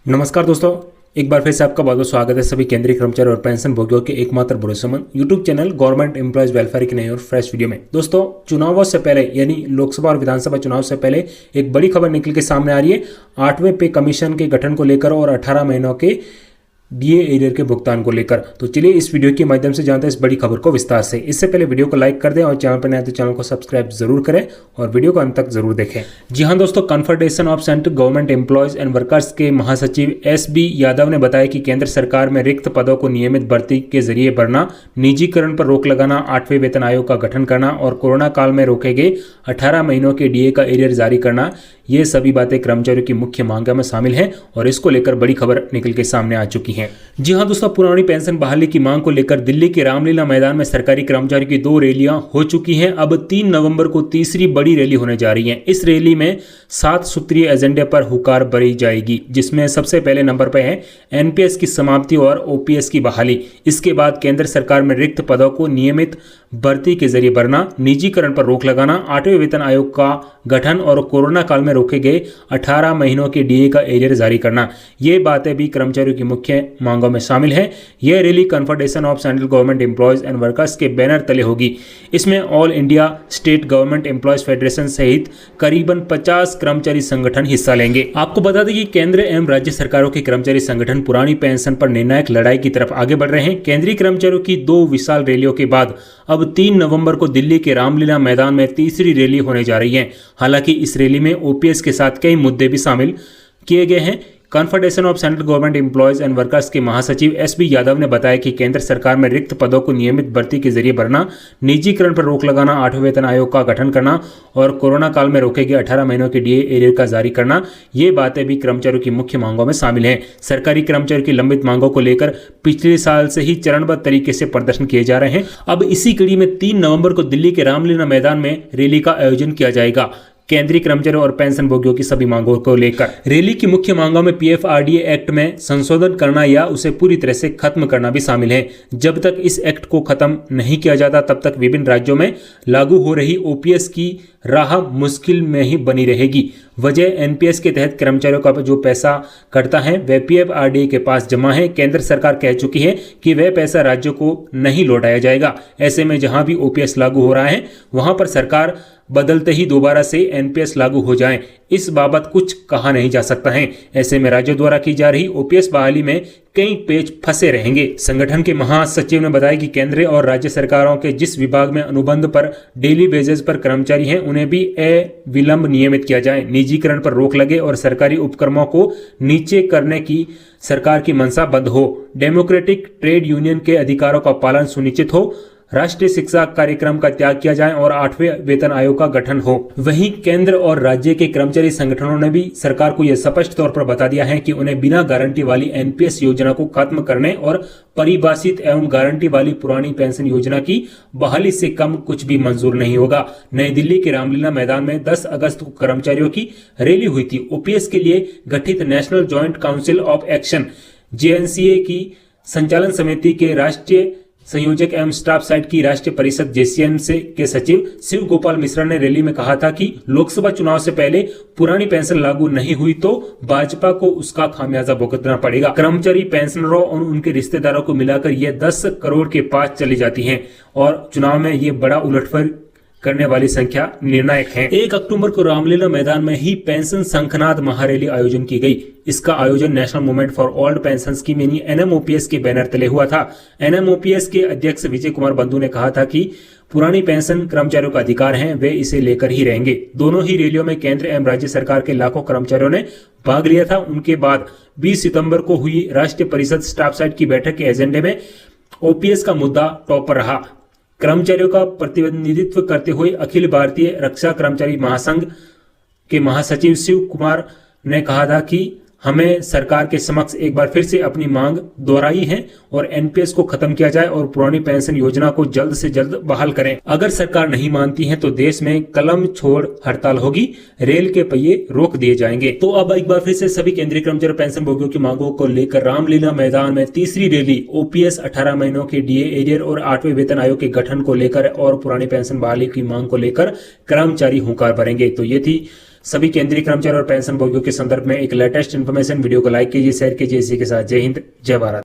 नमस्कार दोस्तों, एक बार फिर से आपका बहुत बहुत स्वागत है सभी केंद्रीय कर्मचारी और पेंशन भोगियों के एकमात्र भरोसेमंद YouTube channel government employees welfare की नई और फ्रेश वीडियो में। दोस्तों, चुनावों से पहले यानी लोकसभा और विधानसभा चुनाव से पहले एक बड़ी खबर निकल के सामने आ रही है 8वें पे कमीशन के गठन को लेकर और 18 महीनों के डीए एरियर के भुगतान को लेकर। तो चलिए इस वीडियो के माध्यम से जानते हैं इस बड़ी खबर को विस्तार से। इससे पहले वीडियो को लाइक कर दें और चैनल पर नए तो चैनल को सब्सक्राइब जरूर करें और वीडियो को अंत तक जरूर देखें। जी हां दोस्तों, confederation of central government employees and workers के महासचिव एस.बी. यादव ने बताया कि केंद्र सरकार में रिक्त पदों को नियमित भर्ती के जरिए भरना, निजीकरण पर रोक लगाना, 8वें वेतन आयोग का गठन करना और कोरोना काल में रोके गए 18 महीनों के डीए का एरियर जारी करना, ये सभी बातें कर्मचारियों की मुख्य मांगों में शामिल हैं और इसको लेकर बड़ी खबर निकल के सामने आ चुकी है। जी हां दोस्तों, पुरानी पेंशन बहाली की मांग को लेकर दिल्ली के रामलीला मैदान में सरकारी कर्मचारियों की 2 रैलियां हो चुकी हैं। अब 3 नवंबर को तीसरी बड़ी रैली होने जा रही है। इस रैली में 7 सूत्रीय एजेंडे पर हुकार भरी जाएगी, जिसमें सबसे पहले नंबर पर है एनपीएस की समाप्ति और ओपीएस की बहाली। इसके बाद केंद्र सरकार में रिक्त पदों को नियमित भर्ती के जरिए भरना, निजीकरण पर रोक लगाना, 8वें वेतन आयोग का गठन और कोरोना काल में रोके गए 18 महीनों के डीए का एरियर जारी करना, ये बातें भी कर्मचारियों की मुख्य मांगों में शामिल है। यह rally confederation of central government employees and workers के बैनर तले होगी। इसमें all India state government employees federation सहित करीबन 50 कर्मचारी संगठन हिस्सा लेंगे। आपको बता दें कि केंद्र एवं राज्य सरकारों के कर्मचारी संगठन पुरानी पेंशन पर निर्णायक लड़ाई की तरफ आगे बढ़ रहे हैं। केंद्रीय कर्मचारियों की 2 विशाल रैलियों के बाद अब 3 नवंबर को दिल्ली के रामलीला मैदान में तीसरी रैली होने जा रही है। हालांकि इस रैली में ओपीएस के साथ कई मुद्दे भी शामिल किए गए हैं। Confederation of central government employees and workers के महासचिव एस.बी. यादव ने बताया कि केंद्र सरकार में रिक्त पदों को नियमित भर्ती के जरिए भरना, निजीकरण पर रोक लगाना, 8वें वेतन आयोग का गठन करना और कोरोना काल में रोके गए 18 महीनों के डीए एरियर का जारी करना, ये बातें भी कर्मचारियों की मुख्य मांगों में शामिल हैं। सरकारी कर्मचारियों की लंबित मांगों को लेकर पिछले साल से ही चरणबद्ध तरीके से प्रदर्शन किए जा रहे हैं। अब इसी कड़ी में 3 नवंबर को दिल्ली के रामलीला मैदान में रैली का आयोजन किया जाएगा। केंद्रीय कर्मचारियों और पेंशन भोगियों की सभी मांगों को लेकर रैली की मुख्य मांगों में पीएफआरडीए एक्ट में संशोधन करना या उसे पूरी तरह से खत्म करना भी शामिल है। जब तक इस एक्ट को खत्म नहीं किया जाता तब तक विभिन्न राज्यों में लागू हो रही ओपीएस की राह मुश्किल में ही बनी रहेगी। वजह एनपीएस के तहत कर्मचारियों का जो पैसा कटता है वह पीएफआरडीए के पास जमा है। केंद्र सरकार कह चुकी है कि वह पैसा राज्यों को नहीं लौटाया जाएगा। ऐसे में जहां भी ओपीएस लागू हो रहा है वहां पर सरकार बदलते ही दोबारा से एनपीएस लागू हो जाए, इस बाबत कुछ कहा नहीं जा सकता है। ऐसे में राज्यों द्वारा की जा रही ओपीएस बहाली में कई पेच फंसे रहेंगे। संगठन के महासचिव ने बताया कि केंद्र और राज्य सरकारों के जिस विभाग में अनुबंध पर डेली बेसिस पर कर्मचारी हैं उन्हें भी विलंब नियमित किया जाए, निजीकरण पर रोक लगे और सरकारी उपक्रमों को नीचे करने की सरकार की मंशा बंद हो, डेमोक्रेटिक ट्रेड यूनियन के अधिकारों का पालन सुनिश्चित हो, राष्ट्रीय शिक्षा कार्यक्रम का त्याग किया जाए और 8वें वेतन आयोग का गठन हो। वहीं केंद्र और राज्य के कर्मचारी संगठनों ने भी सरकार को यह स्पष्ट तौर पर बता दिया है कि उन्हें बिना गारंटी वाली एनपीएस योजना को खत्म करने और परिभाषित एवं गारंटी वाली पुरानी पेंशन योजना की बहाली से कम कुछ भी मंजूर नहीं होगा। नई दिल्ली के रामलीला मैदान में 10 अगस्त को कर्मचारियों की रैली हुई थी। ओपीएस के लिए गठित national joint council of action JNCA की संचालन समिति के राष्ट्रीय संयोजक एवं स्टाफ साइट की राष्ट्रीय परिषद जेसीएम से के सचिव शिव गोपाल मिश्रा ने रैली में कहा था कि लोकसभा चुनाव से पहले पुरानी पेंशन लागू नहीं हुई तो भाजपा को उसका खामियाजा भुगतना पड़ेगा। कर्मचारी पेंशनरों और उनके रिश्तेदारों को मिलाकर ये 10 करोड़ के पास चली जाती हैं और चुनाव में ये बड़ा उलटफेर करने वाली संख्या निर्णायक है। 1 अक्टूबर को रामलीला मैदान में ही पेंशन शंखनाद महारैली आयोजन की गई। इसका आयोजन national movement for old pension scheme यानी एनएमओपीएस के बैनर तले हुआ था। एनएमओपीएस के अध्यक्ष विजय कुमार बंधु ने कहा था कि पुरानी पेंशन कर्मचारियों का अधिकार है, वे इसे लेकर ही रहेंगे। दोनों ही रैलियों में केंद्र एवं राज्य सरकार के लाखों कर्मचारियों ने भाग लिया था। उनके बाद 20 सितंबर को हुई राष्ट्रीय परिषद स्टाफ साइट की बैठक के एजेंडे में ओपीएस का मुद्दा टॉप पर रहा। कर्मचारियों का प्रतिनिधित्व करते हुए अखिल भारतीय रक्षा कर्मचारी महासंघ के महासचिव शिव कुमार ने कहा था कि हमें सरकार के समक्ष एक बार फिर से अपनी मांग दोहराई है और एनपीएस को खत्म किया जाए और पुरानी पेंशन योजना को जल्द से जल्द बहाल करें। अगर सरकार नहीं मानती है तो देश में कलम छोड़ हड़ताल होगी, रेल के पहिए रोक दिए जाएंगे। तो अब एक बार फिर से सभी केंद्रीय कर्मचारी पेंशन भोगियों की मांगों को लेकर रामलीला मैदान में तीसरी रैली ओपीएस 18 महीनों के डीए एरियर और 8वें वेतन आयोग के गठन को लेकर और पुरानी पेंशन बहाली की मांग को लेकर कर्मचारी हुंकार भरेंगे। तो ये थी सभी केंद्रीय कर्मचारी और पेंशन भोगियों के संदर्भ में एक लेटेस्ट इन्फॉर्मेशन वीडियो को लाइक कीजिए, शेयर कीजिए। इसी के साथ जय हिंद, जय भारत।